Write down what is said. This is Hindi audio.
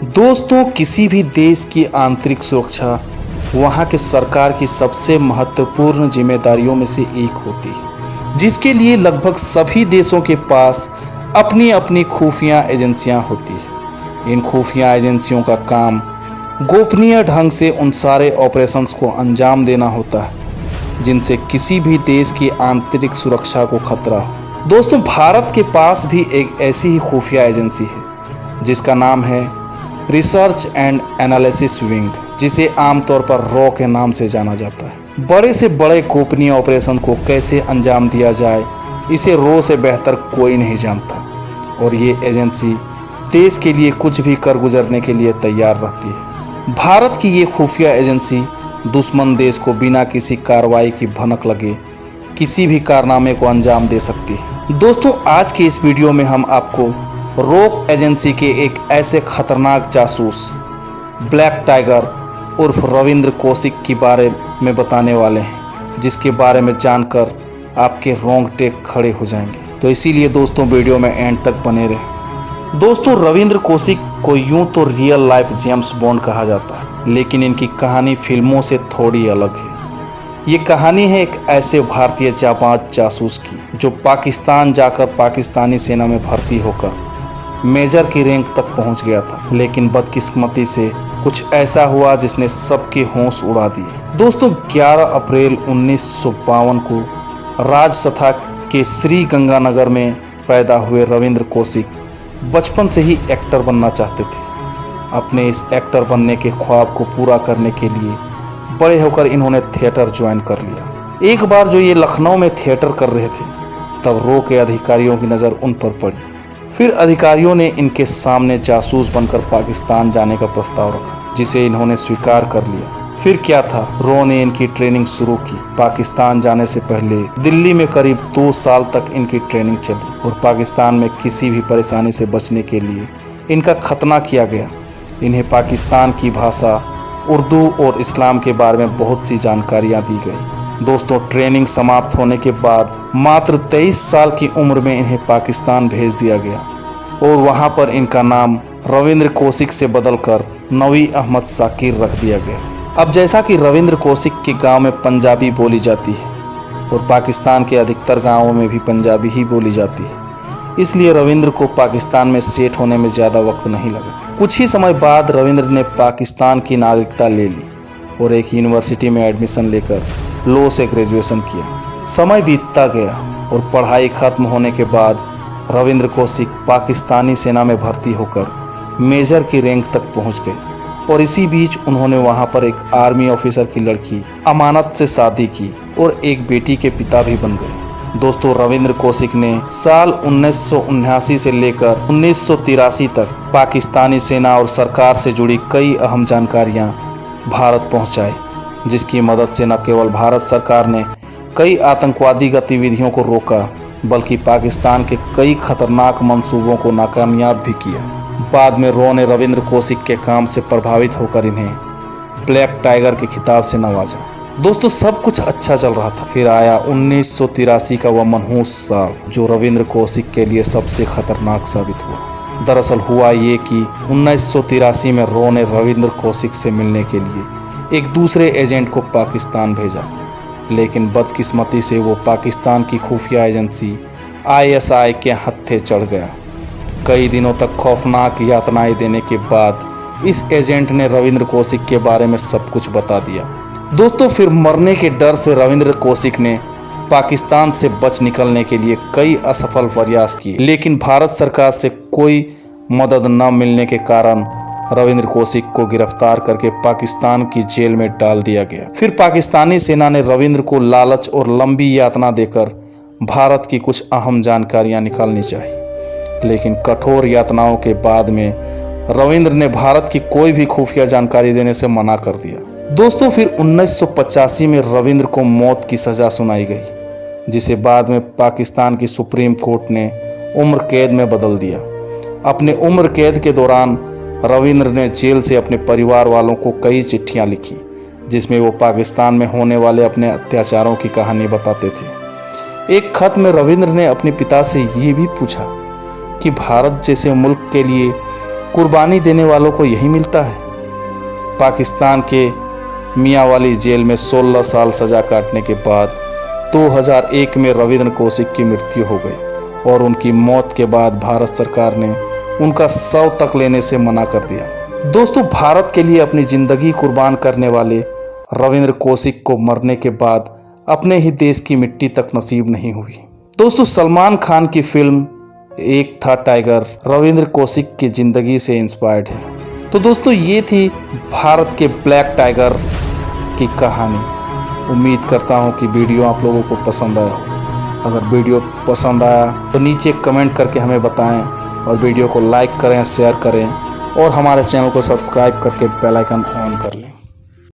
दोस्तों, किसी भी देश की आंतरिक सुरक्षा वहाँ के सरकार की सबसे महत्वपूर्ण जिम्मेदारियों में से एक होती है, जिसके लिए लगभग सभी देशों के पास अपनी अपनी खुफिया एजेंसियां होती हैं। इन खुफिया एजेंसियों का काम गोपनीय ढंग से उन सारे ऑपरेशंस को अंजाम देना होता है जिनसे किसी भी देश की आंतरिक सुरक्षा को खतरा हो। दोस्तों, भारत के पास भी एक ऐसी ही खुफिया एजेंसी है जिसका नाम है रिसर्च एंड एनालिसिस विंग, जिसे आमतौर पर रॉ के नाम से जाना जाता है। बड़े से बड़े गोपनीय ऑपरेशन को कैसे अंजाम दिया जाए, इसे रॉ से बेहतर कोई नहीं जानता, और ये एजेंसी देश के लिए कुछ भी कर गुजरने के लिए तैयार रहती है। भारत की ये खुफिया एजेंसी दुश्मन देश को बिना किसी कार्रवाई की भनक लगे किसी भी कारनामे को अंजाम दे सकती है। दोस्तों, आज के इस वीडियो में हम आपको रॉ एजेंसी के एक ऐसे खतरनाक जासूस ब्लैक टाइगर उर्फ रविंद्र कौशिक के बारे में बताने वाले हैं, जिसके बारे में जानकर आपके रोंगटे खड़े हो जाएंगे। तो इसीलिए दोस्तों, वीडियो में एंड तक बने रहें। दोस्तों, रविंद्र कौशिक को यूं तो रियल लाइफ जेम्स बॉन्ड कहा जाता है, लेकिन इनकी कहानी फिल्मों से थोड़ी अलग है। ये कहानी है एक ऐसे भारतीय जाबाज जासूस की जो पाकिस्तान जाकर पाकिस्तानी सेना में भर्ती होकर मेजर की रैंक तक पहुंच गया था, लेकिन बदकिस्मती से कुछ ऐसा हुआ जिसने सबके होश उड़ा दिए। दोस्तों, 11 अप्रैल 1952 को राजसथा के श्री गंगानगर में पैदा हुए रविंद्र कौशिक बचपन से ही एक्टर बनना चाहते थे। अपने इस एक्टर बनने के ख्वाब को पूरा करने के लिए बड़े होकर इन्होंने थिएटर ज्वाइन कर लिया। एक बार जो ये लखनऊ में थिएटर कर रहे थे, तब रॉ के अधिकारियों की नज़र उन पर पड़ी। फिर अधिकारियों ने इनके सामने जासूस बनकर पाकिस्तान जाने का प्रस्ताव रखा, जिसे इन्होंने स्वीकार कर लिया। फिर क्या था, रॉ ने इनकी ट्रेनिंग शुरू की। पाकिस्तान जाने से पहले दिल्ली में करीब 2 साल तक इनकी ट्रेनिंग चली, और पाकिस्तान में किसी भी परेशानी से बचने के लिए इनका खतना किया गया। इन्हें पाकिस्तान की भाषा, उर्दू और इस्लाम के बारे में बहुत सी जानकारियाँ दी गई। दोस्तों, ट्रेनिंग समाप्त होने के बाद मात्र 23 साल की उम्र में इन्हें पाकिस्तान भेज दिया गया, और वहां पर इनका नाम रविंद्र कौशिक से बदलकर नवी अहमद साकिर रख दिया गया। अब जैसा कि रविंद्र कौशिक के गांव में पंजाबी बोली जाती है और पाकिस्तान के अधिकतर गांवों में भी पंजाबी ही बोली जाती है, इसलिए रविंद्र को पाकिस्तान में सेट होने में ज़्यादा वक्त नहीं लगा। कुछ ही समय बाद रविंद्र ने पाकिस्तान की नागरिकता ले ली और एक यूनिवर्सिटी में एडमिशन लेकर लॉ से ग्रेजुएशन किया। समय बीतता गया और पढ़ाई खत्म होने के बाद रविंद्र कौशिक पाकिस्तानी सेना में भर्ती होकर मेजर की रैंक तक पहुंच गए, और इसी बीच उन्होंने वहां पर एक आर्मी ऑफिसर की लड़की अमानत से शादी की और एक बेटी के पिता भी बन गए। दोस्तों, रविंद्र कौशिक ने साल 1979 से लेकर 1983 तक पाकिस्तानी सेना और सरकार से जुड़ी कई अहम जानकारियां भारत पहुंचाई, जिसकी मदद से न केवल भारत सरकार ने कई आतंकवादी गतिविधियों को रोका, बल्कि पाकिस्तान के कई खतरनाक मंसूबों को नाकामयाब भी किया। बाद में रॉ ने रविंद्र कौशिक के काम से प्रभावित होकर इन्हें ब्लैक टाइगर के खिताब से नवाजा। दोस्तों, सब कुछ अच्छा चल रहा था। फिर आया 1983 का वह मनहूस साल, जो रविंद्र कौशिक के लिए सबसे खतरनाक साबित हुआ। दरअसल हुआ ये कि 1983 में रॉ ने रविंद्र कौशिक से मिलने के लिए एक दूसरे एजेंट को पाकिस्तान भेजा, लेकिन बदकिस्मती से वो पाकिस्तान की खुफिया एजेंसी ISI के हत्थे चढ़ गया। कई दिनों तक खौफनाक यातनाएं देने के बाद इस एजेंट ने रविंद्र कौशिक के बारे में सब कुछ बता दिया। दोस्तों, फिर मरने के डर से रविंद्र कौशिक ने पाकिस्तान से बच निकलने के लिए कई असफल प्रयास किए, लेकिन भारत सरकार से कोई मदद न मिलने के कारण रविंद्र कौशिक को गिरफ्तार करके पाकिस्तान की जेल में डाल दिया गया। फिर पाकिस्तानी सेना ने रविंद्र को लालच और लंबी यातना देकर भारत की कुछ अहम जानकारियां निकालनी चाहिए, लेकिन कठोर यातनाओं के बाद में रविंद्र ने भारत की कोई भी खुफिया जानकारी देने से मना कर दिया। दोस्तों, फिर 1985 में रविंद्र को मौत की सजा सुनाई गई, जिसे बाद में पाकिस्तान की सुप्रीम कोर्ट ने उम्र कैद में बदल दिया। अपने उम्र कैद के दौरान रविंद्र ने जेल से अपने परिवार वालों को कई चिट्ठियां लिखी, जिसमें वो पाकिस्तान में होने वाले अपने अत्याचारों की कहानी बताते थे। एक खत में रविंद्र ने अपने पिता से ये भी पूछा कि भारत जैसे मुल्क के लिए कुर्बानी देने वालों को यही मिलता है। पाकिस्तान के मियांवाली जेल में 16 साल सजा काटने के बाद 2001 में रविंद्र कौशिक की मृत्यु हो गई और उनकी मौत के बाद भारत सरकार ने उनका शव तक लेने से मना कर दिया। दोस्तों, भारत के लिए अपनी जिंदगी कुर्बान करने वाले रविंद्र कौशिक को मरने के बाद अपने ही देश की मिट्टी तक नसीब नहीं हुई। दोस्तों, सलमान खान की फिल्म एक था टाइगर रविंद्र कौशिक की जिंदगी से इंस्पायर्ड है। तो दोस्तों, ये थी भारत के ब्लैक टाइगर की कहानी। उम्मीद करता हूँ कि वीडियो आप लोगों को पसंद आया। अगर वीडियो पसंद आया तो नीचे कमेंट करके हमें बताएं और वीडियो को लाइक करें, शेयर करें और हमारे चैनल को सब्सक्राइब करके बेल आइकन ऑन कर लें।